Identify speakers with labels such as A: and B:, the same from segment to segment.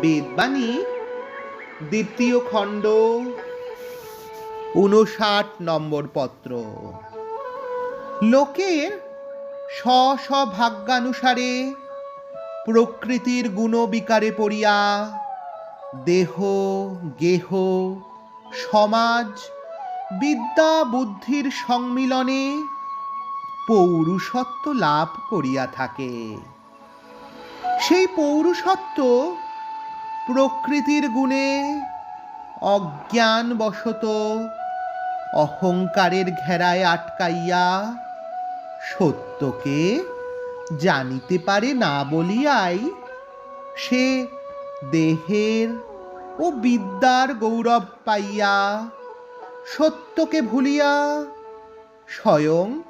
A: বেদবাণী ২য় খণ্ড ৫৯ নম্বর পত্র। লোকের স্ব ভাগ্যানুসারে প্রকৃতির গুণবিকারে পড়িয়া দেহ গেহ সমাজ বিদ্যা বুদ্ধির সংমিলনে পৌরুষত্ব লাভ করিয়া থাকে। সেই পৌরুষত্ব প্রকৃতির গুণে অজ্ঞানবশত অহংকারের ঘেরায় আটকাইয়া সত্যকে জানিতে পারে না বলিয়াই সে দেহের ও বিদ্যার গৌরব পাইয়া সত্যকে ভুলিয়া স্বয়ং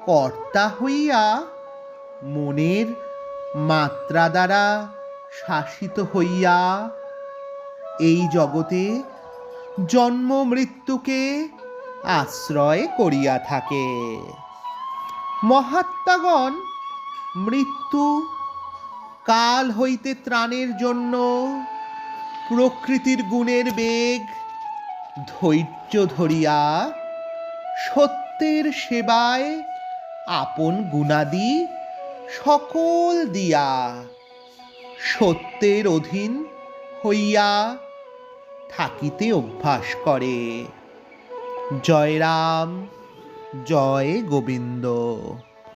A: কর্তা হইয়া মনের মাত্রা দ্বারা শাসিত হইয়া এই জগতে জন্ম মৃত্যুকে আশ্রয় করিয়া থাকে। মহাত্মাগণ মৃত্যু কাল হইতে ত্রাণের জন্য প্রকৃতির গুণের বেগ ধৈর্য ধরিয়া সত্যের সেবায় আপন গুণাদি সকল দিয়া সত্যের অধীন হইয়া থাকিতে অভ্যাস করে। জয় রাম, জয় গোবিন্দ।